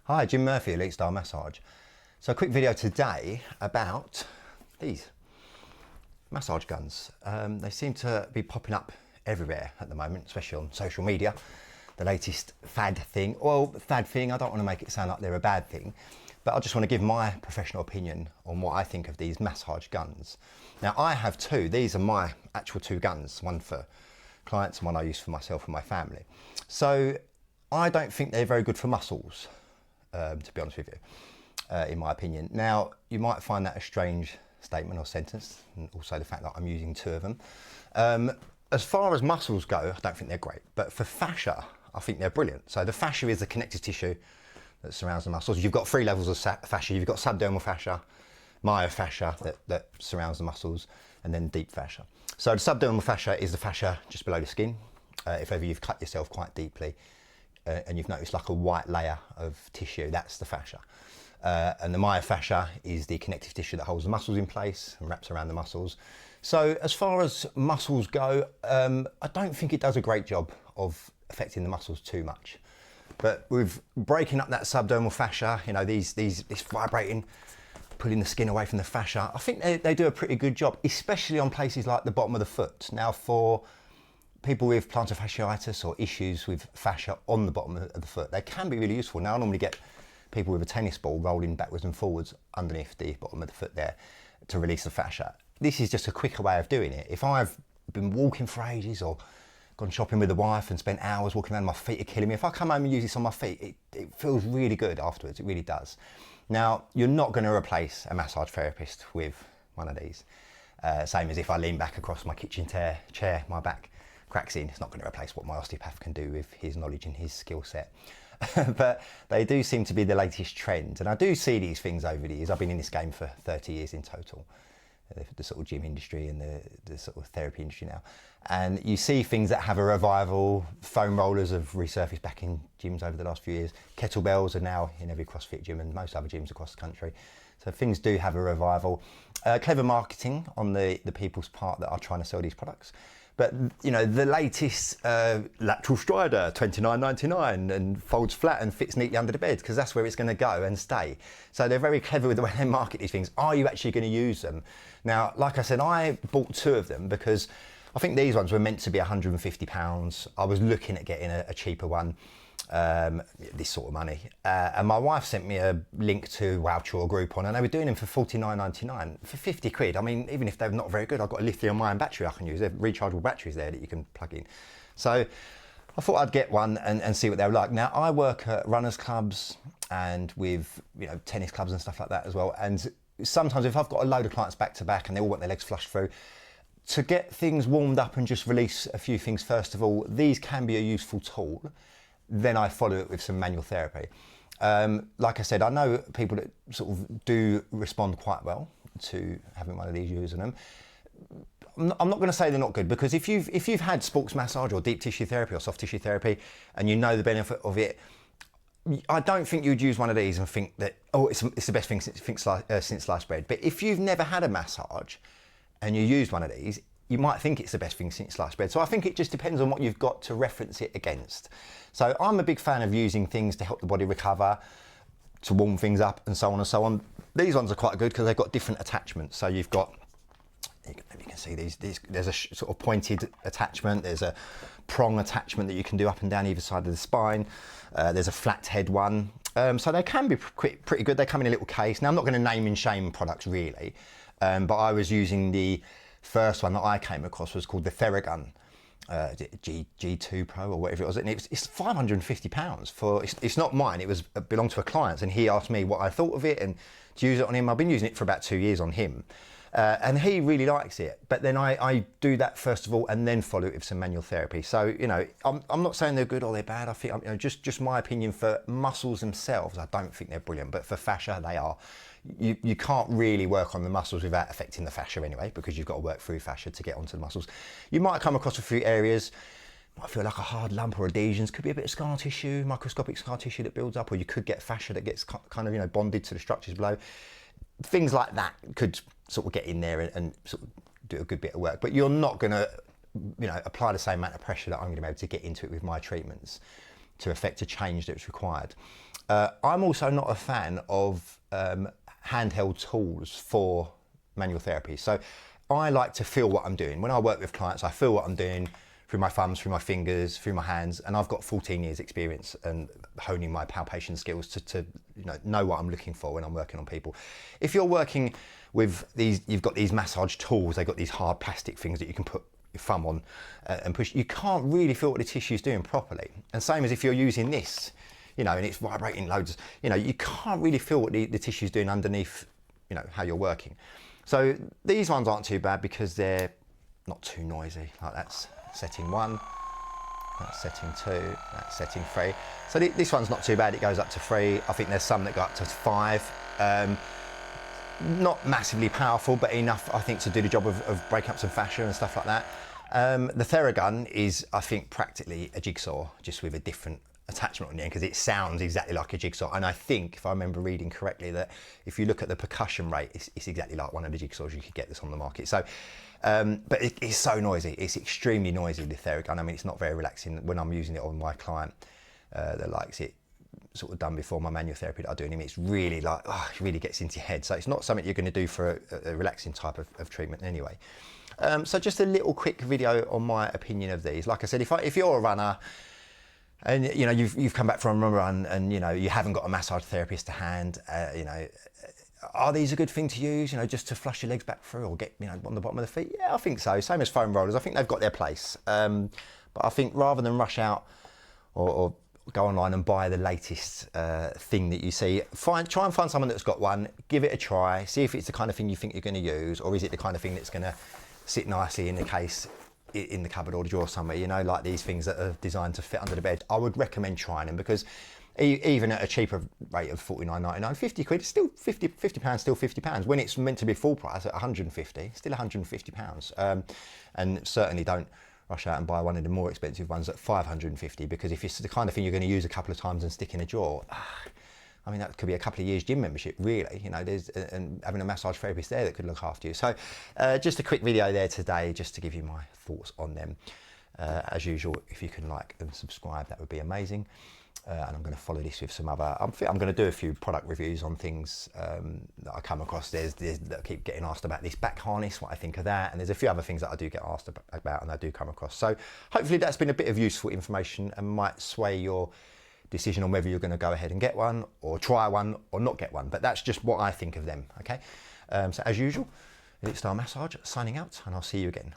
Hi, Jim Murphy, Elite Style Massage. So a quick video today about these massage guns. They seem to be popping up everywhere at the moment, especially on social media. The latest fad thing. Well, fad thing, I don't want to make it sound like they're a bad thing, but I just want to give my professional opinion on what I think of these massage guns. Now, I have two. These are my actual two guns, one for clients and one I use for myself and my family. So I don't think they're very good for muscles, to be honest with you, in my opinion. Now, you might find that a strange statement or sentence, and also the fact that I'm using two of them. As far as muscles go, I don't think they're great, but for fascia, I think they're brilliant. So the fascia is the connective tissue that surrounds the muscles. You've got three levels of fascia. You've got subdermal fascia, myofascia that surrounds the muscles, and then deep fascia. So the subdermal fascia is the fascia just below the skin. If ever you've cut yourself quite deeply and you've noticed like a white layer of tissue, that's the fascia. And the myofascia is the connective tissue that holds the muscles in place and wraps around the muscles. So as far as muscles go, I don't think it does a great job of affecting the muscles too much. But with breaking up that subdermal fascia, you know, this vibrating, pulling the skin away from the fascia, I think they do a pretty good job, especially on places like the bottom of the foot. Now, for people with plantar fasciitis or issues with fascia on the bottom of the foot, they can be really useful. Now, I normally get people with a tennis ball rolling backwards and forwards underneath the bottom of the foot there to release the fascia. This is just a quicker way of doing it. If I've been walking for ages or gone shopping with the wife and spent hours walking around, my feet are killing me, if I come home and use this on my feet, it feels really good afterwards, it really does. Now, you're not going to replace a massage therapist with one of these. Same as if I lean back across my kitchen chair, my back cracks in. It's not going to replace what my osteopath can do with his knowledge and his skill set. But they do seem to be the latest trend. And I do see these things over the years. I've been in this game for 30 years in total, the sort of gym industry and the sort of therapy industry now. And you see things that have a revival. Foam rollers have resurfaced back in gyms over the last few years. Kettlebells are now in every CrossFit gym and most other gyms across the country. So things do have a revival. Clever marketing on the people's part that are trying to sell these products. But, you know, the latest lateral strider, $29.99, and folds flat and fits neatly under the bed, because that's where it's going to go and stay. So they're very clever with the way they market these things. Are you actually going to use them? Now, like I said, I bought two of them because I think these ones were meant to be £150. I was looking at getting a cheaper one, this sort of money. And my wife sent me a link to Voucher or Groupon, and they were doing them for £49.99 for 50 quid. I mean, even if they're not very good, I've got a lithium-ion battery I can use. They're rechargeable batteries there that you can plug in. So I thought I'd get one and see what they were like. Now, I work at runners clubs and with, you know, tennis clubs and stuff like that as well. And sometimes if I've got a load of clients back to back and they all want their legs flushed through, to get things warmed up and just release a few things first of all, these can be a useful tool. Then I follow it with some manual therapy. Like I said, I know people that sort of do respond quite well to having one of these using them. I'm not going to say they're not good, because if you've had sports massage or deep tissue therapy or soft tissue therapy and you know the benefit of it, I don't think you'd use one of these and think that, oh, it's the best thing since sliced bread. But if you've never had a massage and you use one of these, you might think it's the best thing since sliced bread. So I think it just depends on what you've got to reference it against. So I'm a big fan of using things to help the body recover, to warm things up and so on and so on. These ones are quite good because they've got different attachments. So you've got, you can see these there's a sort of pointed attachment, there's a prong attachment that you can do up and down either side of the spine, there's a flat head one. So they can be pretty good. They come in a little case. Now, I'm not going to name and shame products really, but I was using the first one that I came across was called the Thera gun, G2 Pro or whatever it was, and it's £550 for. It's not mine. It belonged to a client, and he asked me what I thought of it and to use it on him. I've been using it for about 2 years on him, and he really likes it. But then I do that first of all, and then follow it with some manual therapy. So, you know, I'm not saying they're good or they're bad. I think, you know, just my opinion, for muscles themselves, I don't think they're brilliant, but for fascia, they are. You can't really work on the muscles without affecting the fascia anyway, because you've got to work through fascia to get onto the muscles. You might come across a few areas, might feel like a hard lump or adhesions, could be a bit of scar tissue, microscopic scar tissue that builds up, or you could get fascia that gets kind of, you know, bonded to the structures below. Things like that could sort of get in there and sort of do a good bit of work, but you're not going to, you know, apply the same amount of pressure that I'm going to be able to get into it with my treatments. to effect a change that's required. I'm also not a fan of handheld tools for manual therapy. So I like to feel what I'm doing. When I work with clients, I feel what I'm doing through my thumbs, through my fingers, through my hands, and I've got 14 years experience and honing my palpation skills to know what I'm looking for when I'm working on people. If you're working with these, you've got these massage tools, they've got these hard plastic things that you can put your thumb on and push, you can't really feel what the tissue's doing properly. And same as if you're using this, and it's vibrating loads, you can't really feel what the tissue's doing underneath, how you're working. So these ones aren't too bad because they're not too noisy. Like that's setting 1, that's setting 2, that's setting 3. So this one's not too bad, it goes up to 3. I think there's some that go up to 5. Not massively powerful, but enough, I think, to do the job of breaking up some fascia and stuff like that. The Thera gun is, I think, practically a jigsaw, just with a different attachment on the end, because it sounds exactly like a jigsaw. And I think, if I remember reading correctly, that if you look at the percussion rate, it's exactly like one of the jigsaws you could get that's on the market. So, but it's so noisy. It's extremely noisy, the Thera gun. I mean, it's not very relaxing when I'm using it on my client that likes it sort of done before my manual therapy that I do on him. It's really like, it really gets into your head. So it's not something you're going to do for a relaxing type of treatment anyway. So just a little quick video on my opinion of these. Like I said, if you're a runner, and you've come back from a run and you haven't got a massage therapist to hand, are these a good thing to use, just to flush your legs back through or get on the bottom of the feet? Yeah, I think so. Same as foam rollers. I think they've got their place. But I think rather than rush out or go online and buy the latest thing that you see, try and find someone that's got one, give it a try, see if it's the kind of thing you think you're going to use, or is it the kind of thing that's going to sit nicely in the case in the cupboard or the drawer somewhere, like these things that are designed to fit under the bed. I would recommend trying them, because even at a cheaper rate of £49.99, 50 quid, still £50, still £50. When it's meant to be full price at 150, still £150. And certainly don't rush out and buy one of the more expensive ones at 550, because if it's the kind of thing you're going to use a couple of times and stick in a drawer, I mean, that could be a couple of years gym membership, really. There's and having a massage therapist there that could look after you. So just a quick video there today, just to give you my thoughts on them. As usual, if you can like and subscribe, that would be amazing. And I'm going to follow this with some other, I'm going to do a few product reviews on things that I come across. There's that I keep getting asked about this back harness, what I think of that. And there's a few other things that I do get asked about and I do come across. So hopefully that's been a bit of useful information and might sway your decision on whether you're going to go ahead and get one or try one or not get one. But that's just what I think of them, okay? So as usual, Elite Style Massage signing out, and I'll see you again